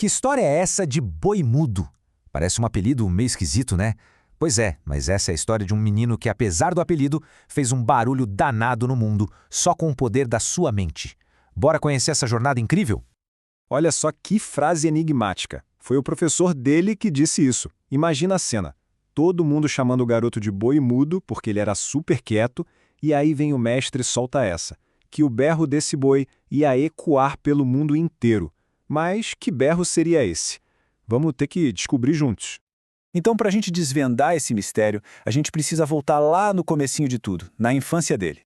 Que história é essa de boi mudo? Parece um apelido meio esquisito, né? Pois é, mas essa é a história de um menino que, apesar do apelido, fez um barulho danado no mundo só com o poder da sua mente. Bora conhecer essa jornada incrível? Olha só que frase enigmática. Foi o professor dele que disse isso. Imagina a cena. Todo mundo chamando o garoto de boi mudo porque ele era super quieto, e aí vem o mestre e solta essa, que o berro desse boi ia ecoar pelo mundo inteiro. Mas que berro seria esse? Vamos ter que descobrir juntos. Então, para a gente desvendar esse mistério, a gente precisa voltar lá no comecinho de tudo, na infância dele.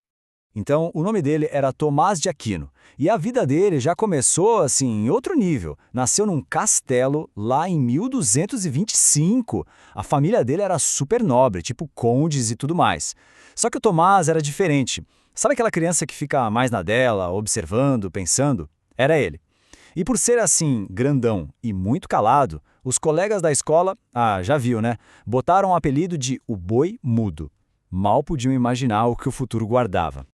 Então, o nome dele era Tomás de Aquino, e a vida dele já começou, assim, em outro nível. Nasceu num castelo lá em 1225. A família dele era super nobre, tipo condes e tudo mais. Só que o Tomás era diferente. Sabe aquela criança que fica mais na dela, observando, pensando? Era ele. E por ser assim, grandão e muito calado, os colegas da escola, já viu, né? Botaram o apelido de o Boi Mudo. Mal podiam imaginar o que o futuro guardava.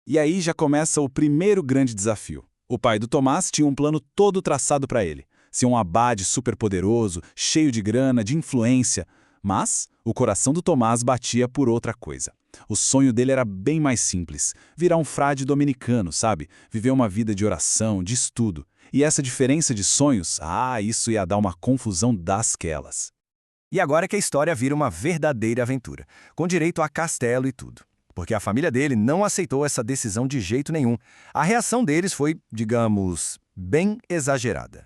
E aí já começa o primeiro grande desafio. O pai do Tomás tinha um plano todo traçado para ele. Ser um abade superpoderoso, cheio de grana, de influência. Mas o coração do Tomás batia por outra coisa. O sonho dele era bem mais simples. Virar um frade dominicano, sabe? Viver uma vida de oração, de estudo. E essa diferença de sonhos, isso ia dar uma confusão dasquelas. E agora que a história vira uma verdadeira aventura, com direito a castelo e tudo. Porque a família dele não aceitou essa decisão de jeito nenhum. A reação deles foi, digamos, bem exagerada.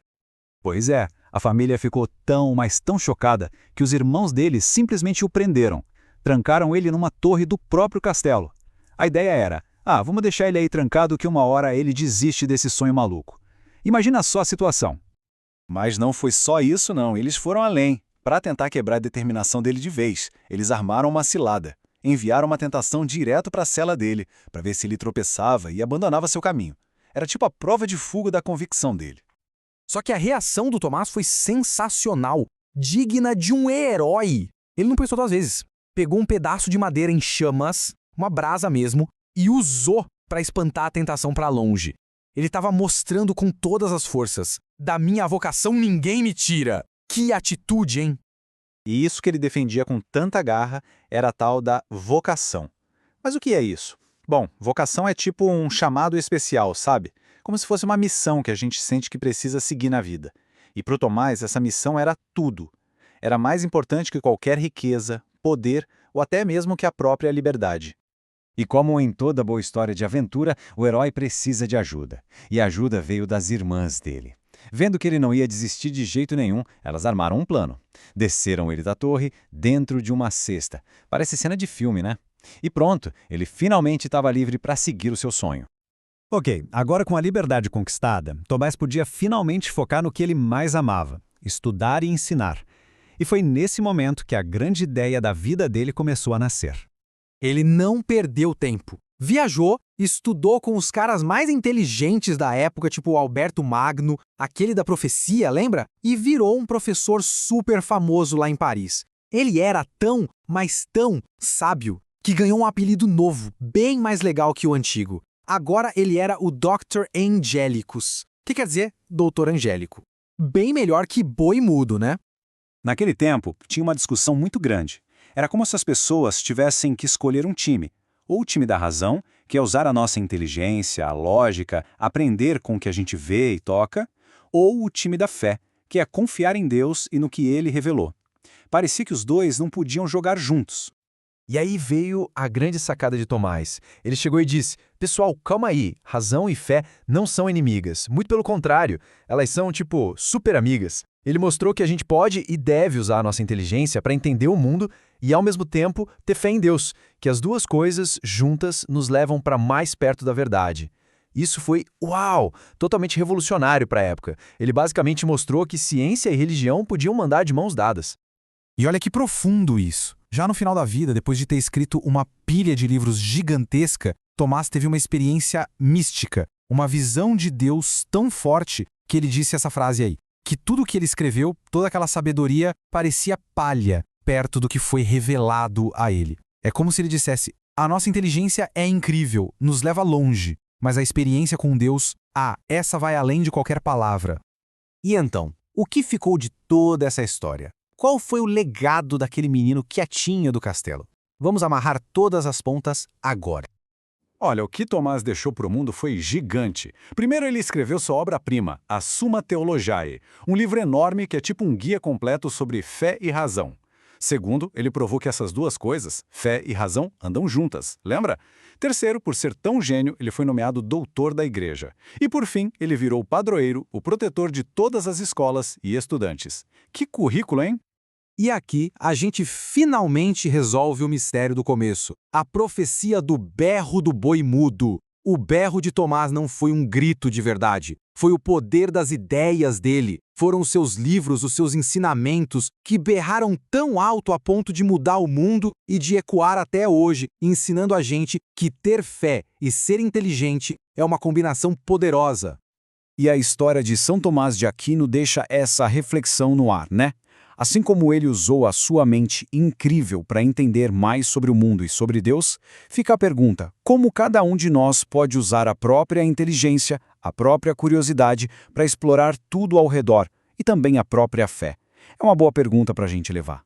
Pois é, a família ficou tão, mas tão chocada que os irmãos dele simplesmente o prenderam. Trancaram ele numa torre do próprio castelo. A ideia era, vamos deixar ele aí trancado que uma hora ele desiste desse sonho maluco. Imagina só a situação. Mas não foi só isso não, eles foram além. Para tentar quebrar a determinação dele de vez, eles armaram uma cilada. Enviaram uma tentação direto para a cela dele, para ver se ele tropeçava e abandonava seu caminho. Era tipo a prova de fuga da convicção dele. Só que a reação do Tomás foi sensacional, digna de um herói. Ele não pensou duas vezes. Pegou um pedaço de madeira em chamas, uma brasa mesmo, e usou para espantar a tentação para longe. Ele estava mostrando com todas as forças. Da minha vocação ninguém me tira. Que atitude, hein? E isso que ele defendia com tanta garra era a tal da vocação. Mas o que é isso? Bom, vocação é tipo um chamado especial, sabe? Como se fosse uma missão que a gente sente que precisa seguir na vida. E para o Tomás, essa missão era tudo. Era mais importante que qualquer riqueza, poder ou até mesmo que a própria liberdade. E como em toda boa história de aventura, o herói precisa de ajuda. E a ajuda veio das irmãs dele. Vendo que ele não ia desistir de jeito nenhum, elas armaram um plano. Desceram ele da torre dentro de uma cesta. Parece cena de filme, né? E pronto, ele finalmente estava livre para seguir o seu sonho. Ok, agora com a liberdade conquistada, Tomás podia finalmente focar no que ele mais amava, estudar e ensinar. E foi nesse momento que a grande ideia da vida dele começou a nascer. Ele não perdeu tempo. Viajou, estudou com os caras mais inteligentes da época, tipo o Alberto Magno, aquele da profecia, lembra? E virou um professor super famoso lá em Paris. Ele era tão, mas tão sábio, que ganhou um apelido novo, bem mais legal que o antigo. Agora ele era o Dr. Angélicos, que quer dizer Doutor Angélico. Bem melhor que boi mudo, né? Naquele tempo, tinha uma discussão muito grande. Era como se as pessoas tivessem que escolher um time. Ou o time da razão, que é usar a nossa inteligência, a lógica, aprender com o que a gente vê e toca, ou o time da fé, que é confiar em Deus e no que Ele revelou. Parecia que os dois não podiam jogar juntos. E aí veio a grande sacada de Tomás. Ele chegou e disse, pessoal, calma aí, razão e fé não são inimigas. Muito pelo contrário, elas são, super amigas. Ele mostrou que a gente pode e deve usar a nossa inteligência para entender o mundo e, ao mesmo tempo, ter fé em Deus, que as duas coisas, juntas, nos levam para mais perto da verdade. Isso foi, totalmente revolucionário para a época. Ele basicamente mostrou que ciência e religião podiam andar de mãos dadas. E olha que profundo isso. Já no final da vida, depois de ter escrito uma pilha de livros gigantesca, Tomás teve uma experiência mística, uma visão de Deus tão forte que ele disse essa frase aí, que tudo o que ele escreveu, toda aquela sabedoria, parecia palha perto do que foi revelado a ele. É como se ele dissesse, a nossa inteligência é incrível, nos leva longe, mas a experiência com Deus, essa vai além de qualquer palavra. E então, O que ficou de toda essa história? Qual foi o legado daquele menino quietinho do castelo? Vamos amarrar todas as pontas agora. Olha, o que Tomás deixou para o mundo foi gigante. Primeiro, ele escreveu sua obra-prima, a Summa Theologiae, um livro enorme que é tipo um guia completo sobre fé e razão. Segundo, ele provou que essas duas coisas, fé e razão, andam juntas, lembra? Terceiro, por ser tão gênio, ele foi nomeado doutor da igreja. E por fim, ele virou o padroeiro, o protetor de todas as escolas e estudantes. Que currículo, hein? E aqui a gente finalmente resolve o mistério do começo. A profecia do berro do boi mudo. O berro de Tomás não foi um grito de verdade. Foi o poder das ideias dele. Foram os seus livros, os seus ensinamentos, que berraram tão alto a ponto de mudar o mundo e de ecoar até hoje, ensinando a gente que ter fé e ser inteligente é uma combinação poderosa. E a história de São Tomás de Aquino deixa essa reflexão no ar, né? Assim como ele usou a sua mente incrível para entender mais sobre o mundo e sobre Deus, fica a pergunta: como cada um de nós pode usar a própria inteligência, a própria curiosidade para explorar tudo ao redor e também a própria fé? É uma boa pergunta para a gente levar.